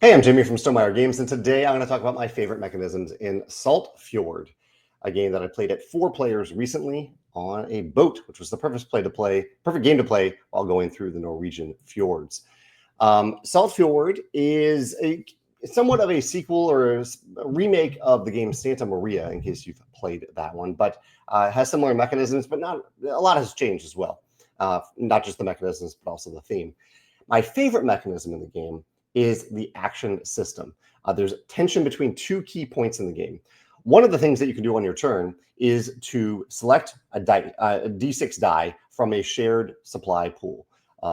Hey, I'm Jamey from Stonemaier Games, and today I'm going to talk about my favorite mechanisms in Saltfjord, a game that I played at 4 players recently on a boat, which was the perfect game to play while going through the Norwegian fjords. Saltfjord is somewhat of a sequel or a remake of the game Santa Maria, in case you've played that one, but has similar mechanisms, but not a lot has changed as well. Not just the mechanisms, but also the theme. My favorite mechanism in the game is the action system. There's tension between 2 key points in the game. One of the things that you can do on your turn is to select a D6 die from a shared supply pool.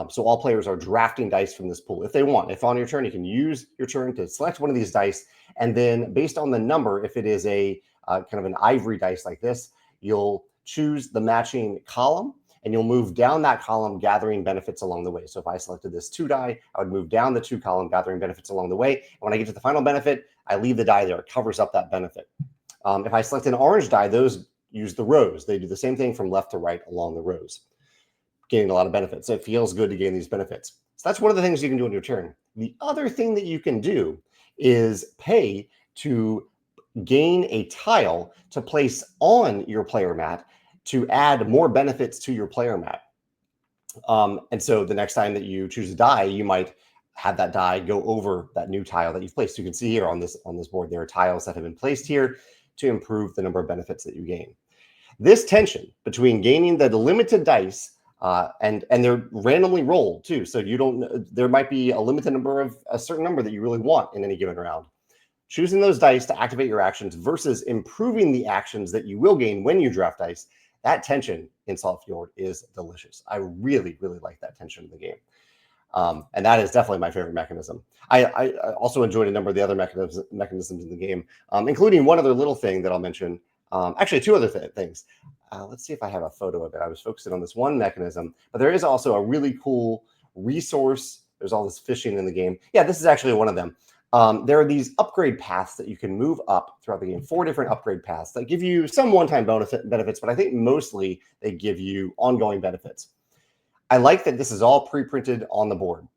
So all players are drafting dice from this pool if they want. If on your turn, you can use your turn to select one of these dice, and then based on the number, if it is a kind of an ivory dice like this, you'll choose the matching column, and you'll move down that column, gathering benefits along the way. So if I selected this 2 die, I would move down the 2 column, gathering benefits along the way. And when I get to the final benefit, I leave the die there. It covers up that benefit. If I select an orange die, those use the rows. They do the same thing from left to right along the rows, gaining a lot of benefits. So it feels good to gain these benefits. So that's one of the things you can do on your turn. The other thing that you can do is pay to gain a tile to place on your player mat to add more benefits to your player mat. And so the next time that you choose a die, you might have that die go over that new tile that you've placed. You can see here on this board, there are tiles that have been placed here to improve the number of benefits that you gain. This tension between gaining the limited dice and they're randomly rolled too. So you don't, there might be a limited number of a certain number that you really want in any given round. Choosing those dice to activate your actions versus improving the actions that you will gain when you draft dice, that tension in Saltfjord is delicious. I really, really like that tension in the game. And that is definitely my favorite mechanism. I also enjoyed a number of the other mechanisms in the game, including one other little thing that I'll mention. Actually, 2 other things. Let's see if I have a photo of it. I was focusing on this one mechanism, but there is also a really cool resource. There's all this fishing in the game. Yeah, this is actually one of them. There are these upgrade paths that you can move up throughout the game, 4 different upgrade paths that give you some one-time benefits, but I think mostly they give you ongoing benefits. I like that this is all pre-printed on the board,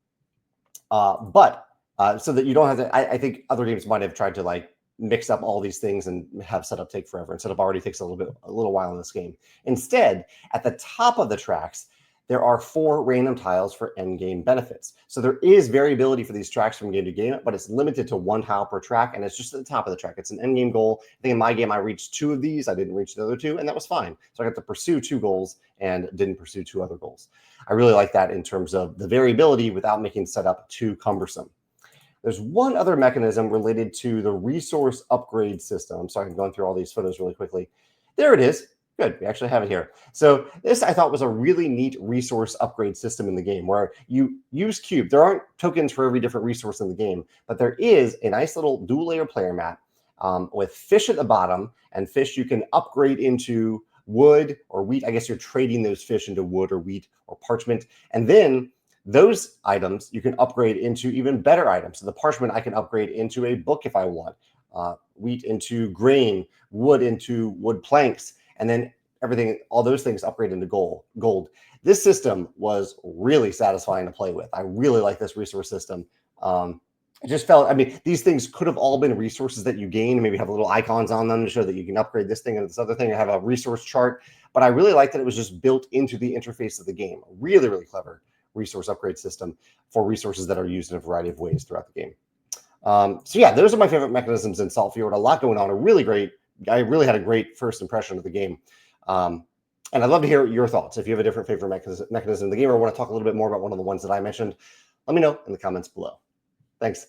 so that you don't have to, I think other games might have tried to like mix up all these things and have setup take forever. Instead of already takes a little while in this game. Instead, at the top of the tracks, there are 4 random tiles for end game benefits. So there is variability for these tracks from game to game, but it's limited to 1 tile per track, and it's just at the top of the track. It's an end game goal. I think in my game, I reached 2 of these. I didn't reach the other 2, and that was fine. So I got to pursue 2 goals and didn't pursue 2 other goals. I really like that in terms of the variability without making setup too cumbersome. There's one other mechanism related to the resource upgrade system. I'm sorry, I'm going through all these photos really quickly. There it is. Good, we actually have it here. So this I thought was a really neat resource upgrade system in the game where you use cube. There aren't tokens for every different resource in the game, but there is a nice little dual layer player mat with fish at the bottom, and fish you can upgrade into wood or wheat. I guess you're trading those fish into wood or wheat or parchment. And then those items you can upgrade into even better items. So the parchment I can upgrade into a book if I want, wheat into grain, wood into wood planks, and then everything, all those things upgrade into gold. This system was really satisfying to play with. I really like this resource system. It just felt, I mean, these things could have all been resources that you gain, maybe have little icons on them to show that you can upgrade this thing and this other thing and have a resource chart. But I really liked that it was just built into the interface of the game. Really, really clever resource upgrade system for resources that are used in a variety of ways throughout the game. So yeah, those are my favorite mechanisms in Saltfjord. A lot going on. I really had a great first impression of the game. And I'd love to hear your thoughts. If you have a different favorite mechanism in the game or want to talk a little bit more about one of the ones that I mentioned, let me know in the comments below. Thanks.